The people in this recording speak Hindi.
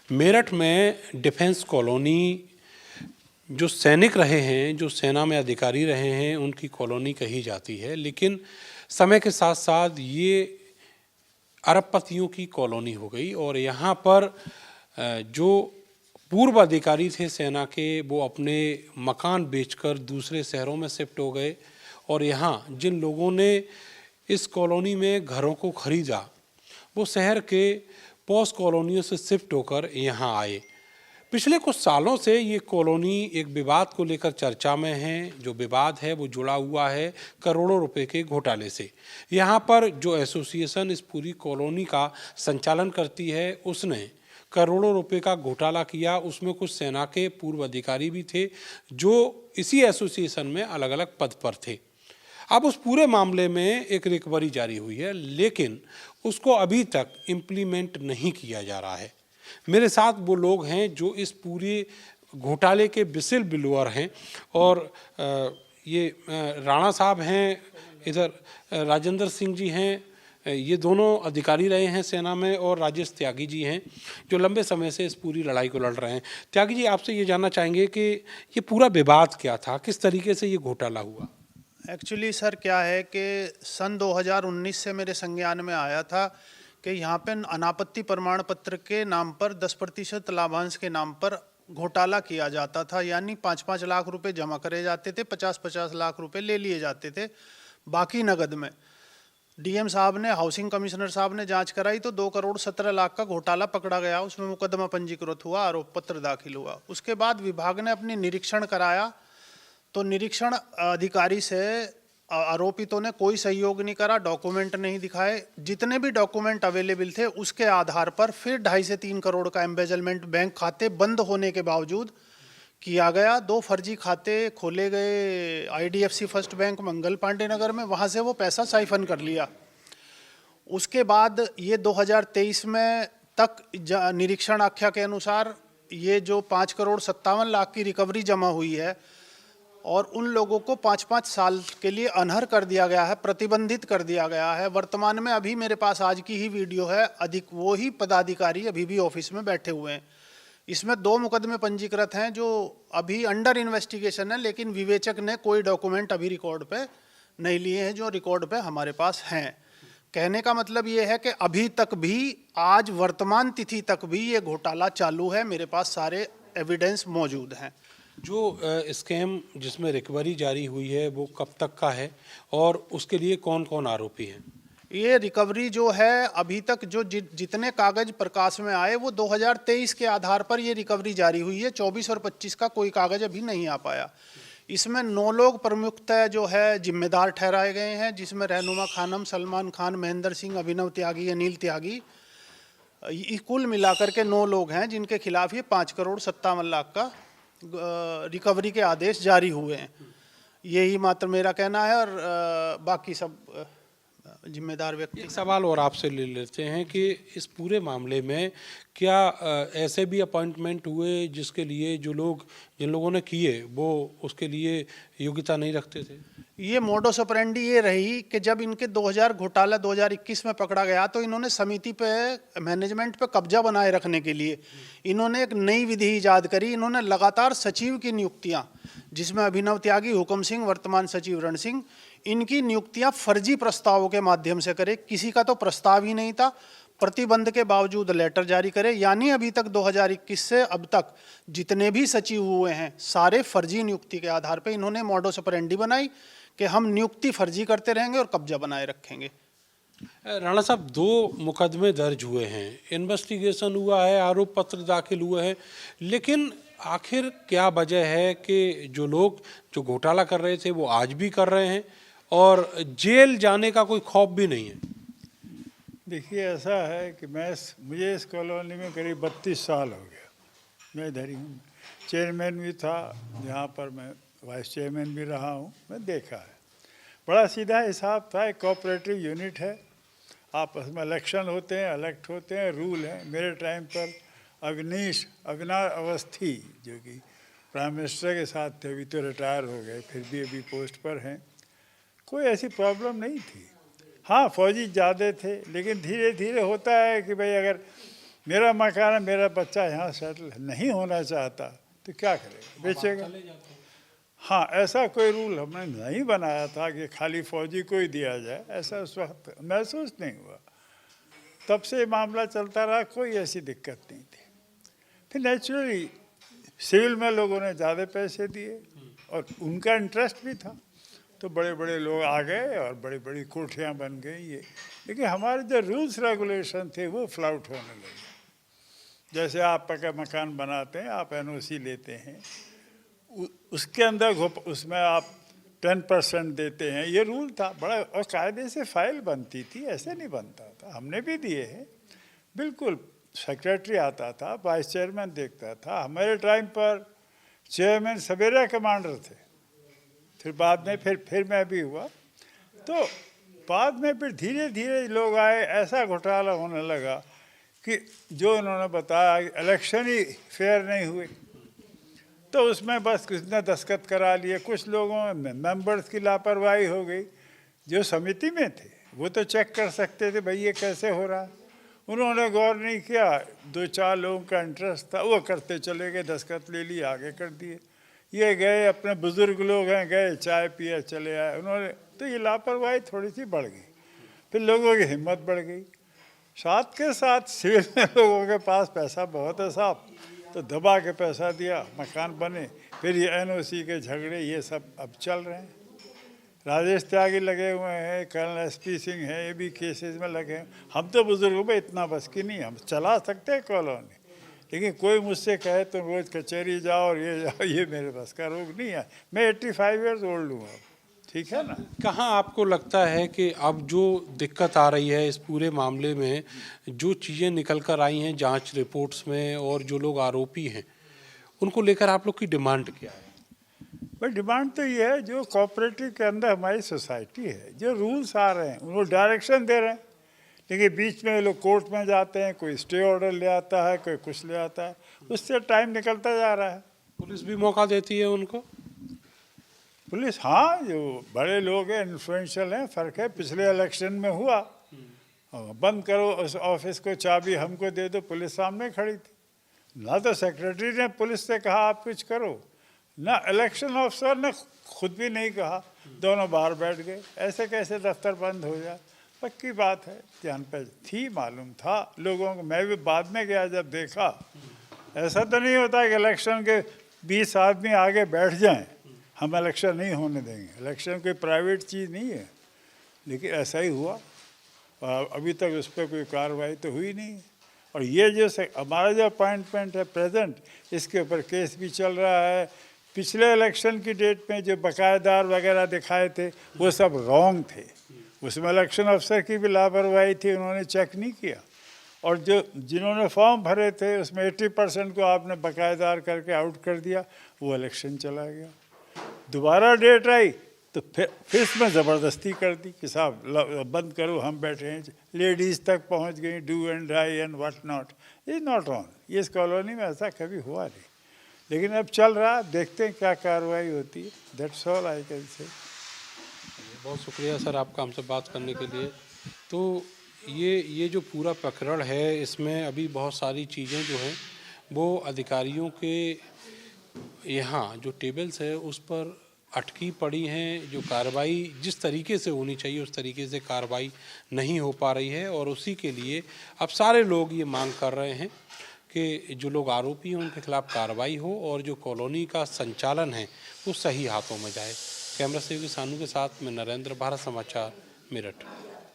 मेरठ में डिफेंस कॉलोनी जो सैनिक रहे हैं, जो सेना में अधिकारी रहे हैं, उनकी कॉलोनी कही जाती है। लेकिन समय के साथ साथ ये अरबपतियों की कॉलोनी हो गई और यहाँ पर जो पूर्व अधिकारी थे सेना के, वो अपने मकान बेचकर दूसरे शहरों में शिफ्ट हो गए और यहाँ जिन लोगों ने इस कॉलोनी में घरों को खरीदा वो शहर के पॉश कॉलोनियों से शिफ्ट होकर यहाँ आए। पिछले कुछ सालों से ये कॉलोनी एक विवाद को लेकर चर्चा में है। जो विवाद है वो जुड़ा हुआ है करोड़ों रुपए के घोटाले से। यहाँ पर जो एसोसिएशन इस पूरी कॉलोनी का संचालन करती है, उसने करोड़ों रुपए का घोटाला किया। उसमें कुछ सेना के पूर्व अधिकारी भी थे जो इसी एसोसिएशन में अलग अलग पद पर थे। अब उस पूरे मामले में एक रिकवरी जारी हुई है, लेकिन उसको अभी तक इम्प्लीमेंट नहीं किया जा रहा है। मेरे साथ वो लोग हैं जो इस पूरे घोटाले के विसिल ब्लोअर हैं और ये राणा साहब हैं, इधर राजेंद्र सिंह जी हैं, ये दोनों अधिकारी रहे हैं सेना में, और राजेश त्यागी जी हैं जो लंबे समय से इस पूरी लड़ाई को लड़ रहे हैं। त्यागी जी, आपसे ये जानना चाहेंगे कि ये पूरा विवाद क्या था, किस तरीके से ये घोटाला हुआ? एक्चुअली सर क्या है कि सन 2019 से मेरे संज्ञान में आया था कि यहाँ पे अनापत्ति प्रमाण पत्र के नाम पर 10% लाभांश के नाम पर घोटाला किया जाता था। यानी 5-5 लाख रुपए जमा करे जाते थे, 50-50 लाख रुपए ले लिए जाते थे, बाकी नगद में। डीएम साहब ने, हाउसिंग कमिश्नर साहब ने जांच कराई तो 2 करोड़ 17 लाख का घोटाला पकड़ा गया। उसमें मुकदमा पंजीकृत हुआ, आरोप पत्र दाखिल हुआ। उसके बाद विभाग ने अपनी निरीक्षण कराया तो निरीक्षण अधिकारी से आरोपितों ने कोई सहयोग नहीं करा, डॉक्यूमेंट नहीं दिखाए। जितने भी डॉक्यूमेंट अवेलेबल थे उसके आधार पर फिर 2.5 से 3 करोड़ का एम्बेजलमेंट बैंक खाते बंद होने के बावजूद किया गया। 2 फर्जी खाते खोले गए IDFC first bank Mangal Pandey नगर में, वहां से वो पैसा साइफन कर लिया। उसके बाद ये 2023 में तक निरीक्षण आख्या के अनुसार ये जो 5 करोड़ 57 लाख की रिकवरी जमा हुई है और उन लोगों को 5-5 साल के लिए अनहर कर दिया गया है, प्रतिबंधित कर दिया गया है। वर्तमान में अभी मेरे पास आज की ही वीडियो है, वो ही पदाधिकारी अभी भी ऑफिस में बैठे हुए हैं। इसमें 2 मुकदमे पंजीकृत हैं जो अभी अंडर इन्वेस्टिगेशन है, लेकिन विवेचक ने कोई डॉक्यूमेंट अभी रिकॉर्ड पे नहीं लिए हैं जो रिकॉर्ड पे हमारे पास हैं। कहने का मतलब ये है कि अभी तक भी, आज वर्तमान तिथि तक भी ये घोटाला चालू है। मेरे पास सारे एविडेंस मौजूद हैं। जो स्कैम जिसमें रिकवरी जारी हुई है वो कब तक का है और उसके लिए कौन कौन आरोपी हैं? ये रिकवरी जो है अभी तक जो जितने कागज प्रकाश में आए वो 2023 के आधार पर ये रिकवरी जारी हुई है। 24 और 25 का कोई कागज अभी नहीं आ पाया। इसमें 9 लोग प्रमुखतः जो है जिम्मेदार ठहराए गए हैं, जिसमें रहनुमा खानम, सलमान खान, महेंद्र सिंह, अभिनव त्यागी, अनिल त्यागी, कुल मिलाकर के 9 लोग हैं जिनके खिलाफ ये 5 करोड़ 57 लाख का रिकवरी के आदेश जारी हुए हैं। यही मात्र मेरा कहना है और बाकी सब जिम्मेदार व्यक्ति। एक सवाल और आपसे ले लेते हैं कि इस पूरे मामले में क्या ऐसे भी अपॉइंटमेंट हुए जिसके लिए जिन लोगों ने किए वो उसके लिए योग्यता नहीं रखते थे? ये मोडस ऑपरेंडी ये रही कि जब इनके 2000 घोटाला 2021 में पकड़ा गया तो इन्होंने समिति पे, मैनेजमेंट पे कब्जा बनाए रखने के लिए इन्होंने एक नई विधि ईजाद करी। इन्होंने लगातार सचिव की नियुक्तियां, जिसमें अभिनव त्यागी, हुकम सिंह, वर्तमान सचिव रण सिंह, इनकी नियुक्तियां फर्जी प्रस्तावों के माध्यम से करे। किसी का तो प्रस्ताव ही नहीं था, प्रतिबंध के बावजूद लेटर जारी करे। यानी अभी तक 2021 से अब तक जितने भी सचिव हुए हैं सारे फर्जी नियुक्ति के आधार पर इन्होंने मोडस ऑपरेंडी बनाई कि हम नियुक्ति फर्जी करते रहेंगे और कब्जा बनाए रखेंगे। राणा साहब, 2 मुकदमे दर्ज हुए हैं, इन्वेस्टिगेशन हुआ है, आरोप पत्र दाखिल हुए हैं, लेकिन आखिर क्या वजह है कि जो लोग जो घोटाला कर रहे थे वो आज भी कर रहे हैं और जेल जाने का कोई खौफ भी नहीं है? देखिए, ऐसा है कि मुझे इस कॉलोनी में करीब 32 साल हो गया। मैं इधर ही हूँ, चेयरमैन भी था यहाँ पर, मैं वाइस चेयरमैन भी रहा हूँ। मैं देखा है, बड़ा सीधा हिसाब था। एक कोऑपरेटिव यूनिट है, आपस में इलेक्शन होते हैं, इलेक्ट होते हैं, रूल हैं। मेरे टाइम पर अविनाश अवस्थी जो कि प्राइम मिनिस्टर के साथ थे, अभी तो रिटायर हो गए, फिर भी अभी पोस्ट पर हैं। कोई ऐसी प्रॉब्लम नहीं थी। हाँ, फौजी ज़्यादा थे, लेकिन धीरे धीरे होता है कि भाई अगर मेरा मकान है, मेरा बच्चा यहाँ सेटल नहीं होना चाहता तो क्या करेगा, बेचेगा। हाँ, ऐसा कोई रूल हमने नहीं बनाया था कि खाली फौजी को ही दिया जाए, ऐसा उस वक्त महसूस नहीं हुआ। तब से मामला चलता रहा, कोई ऐसी दिक्कत नहीं थी। फिर नेचुरली सिविल में लोगों ने ज़्यादा पैसे दिए और उनका इंटरेस्ट भी था, तो बड़े बड़े लोग आ गए और बड़ी बड़ी कोठियाँ बन गई ये। लेकिन हमारे जो रूल्स रेगुलेशन थे वो फ्लाउट होने लगे। जैसे आप पक्का मकान बनाते हैं, आप एनओसी लेते हैं, उसके अंदर उसमें आप 10% देते हैं, ये रूल था बड़ा, और कायदे से फाइल बनती थी, ऐसे नहीं बनता था। हमने भी दिए हैं, बिल्कुल। सेक्रेटरी आता था, वाइस चेयरमैन देखता था। हमारे टाइम पर चेयरमैन सवेरा कमांडर थे, फिर बाद में फिर मैं भी हुआ। तो बाद में फिर धीरे धीरे लोग आए, ऐसा घोटाला होने लगा कि जो उन्होंने बताया, इलेक्शन ही फेयर नहीं हुए, तो उसमें बस किसने दस्तखत करा लिए। कुछ लोगों में मेंबर्स की लापरवाही हो गई, जो समिति में थे वो तो चेक कर सकते थे भाई ये कैसे हो रहा है, उन्होंने गौर नहीं किया। 2-4 लोगों का इंटरेस्ट था, वो करते चले गए, दस्तखत ले लिए, आगे कर दिए। ये गए, अपने बुजुर्ग लोग हैं, गए चाय पिए चले आए उन्होंने, तो ये लापरवाही थोड़ी सी बढ़ गई। फिर लोगों की हिम्मत बढ़ गई। साथ के साथ सिविल में लोगों के पास पैसा बहुत है साहब, तो दबा के पैसा दिया, मकान बने। फिर ये एनओसी के झगड़े, ये सब अब चल रहे हैं। राजेश त्यागी लगे हुए हैं, कर्नल एसपी सिंह हैं, ये भी केसेस में लगे हैं। हम तो बुजुर्गों में इतना बस की नहीं, हम चला सकते हैं कॉलोनी, लेकिन कोई मुझसे कहे तो रोज़ कचहरी जाओ और ये जाओ, ये मेरे बस का रोग नहीं है। मैं 85 ईयर्स ओल्ड हूँ अब, ठीक है ना। कहाँ आपको लगता है कि अब जो दिक्कत आ रही है इस पूरे मामले में, जो चीज़ें निकल कर आई हैं जांच रिपोर्ट्स में, और जो लोग आरोपी हैं उनको लेकर आप लोग की डिमांड क्या है? भाई डिमांड तो ये है, जो कोऑपरेटिव के अंदर हमारी सोसाइटी है, जो रूल्स आ रहे हैं वो डायरेक्शन दे रहे हैं, लेकिन बीच में लोग कोर्ट में जाते हैं, कोई स्टे ऑर्डर ले आता है, कोई कुछ ले आता है, उससे टाइम निकलता जा रहा है। पुलिस भी मौका देती है उनको? पुलिस, हाँ, जो बड़े लोग हैं, इन्फ्लुएंशियल हैं, फ़र्क है। पिछले इलेक्शन में हुआ, बंद करो उस ऑफिस को, चाबी हमको दे दो, पुलिस सामने खड़ी थी। ना तो सेक्रेटरी ने पुलिस से कहा आप कुछ करो, ना इलेक्शन ऑफिसर ने खुद भी नहीं कहा, दोनों बाहर बैठ गए। ऐसे कैसे दफ्तर बंद हो जाए? पक्की बात है, ध्यान पे थी, मालूम था लोगों को। मैं भी बाद में गया जब देखा, ऐसा तो नहीं होता कि इलेक्शन के 20 आदमी आगे बैठ जाएं, हम इलेक्शन नहीं होने देंगे। इलेक्शन कोई प्राइवेट चीज़ नहीं है, लेकिन ऐसा ही हुआ और अभी तक उस पर कोई कार्रवाई तो हुई नहीं। और ये जो हमारा जो अपॉइंटमेंट है प्रेजेंट, इसके ऊपर केस भी चल रहा है। पिछले इलेक्शन की डेट में जो बकायेदार वगैरह दिखाए थे वो सब रॉन्ग थे, उसमें इलेक्शन अफसर की भी लापरवाही थी, उन्होंने चेक नहीं किया। और जो जिन्होंने फॉर्म भरे थे उसमें 80% को आपने बकायेदार करके आउट कर दिया, वो इलेक्शन चला गया। दोबारा डेट आई तो फिर इसमें ज़बरदस्ती कर दी कि साहब बंद करो, हम बैठे हैं। लेडीज़ तक पहुंच गई, do and die and what not, is not on. ये इस कॉलोनी में ऐसा कभी हुआ नहीं, लेकिन अब चल रहा, देखते हैं क्या कार्रवाई होती है। That's all I can say. बहुत शुक्रिया सर आपका हमसे बात करने के लिए। तो ये जो पूरा प्रकरण है, इसमें अभी बहुत सारी चीज़ें जो हैं वो अधिकारियों के यहाँ जो टेबल्स है उस पर अटकी पड़ी हैं। जो कार्रवाई जिस तरीके से होनी चाहिए उस तरीके से कार्रवाई नहीं हो पा रही है, और उसी के लिए अब सारे लोग ये मांग कर रहे हैं कि जो लोग आरोपी हैं उनके खिलाफ कार्रवाई हो और जो कॉलोनी का संचालन है वो सही हाथों में जाए। कैमरा सहयोगी सानू के साथ मैं नरेंद्र, भारत समाचार, मेरठ।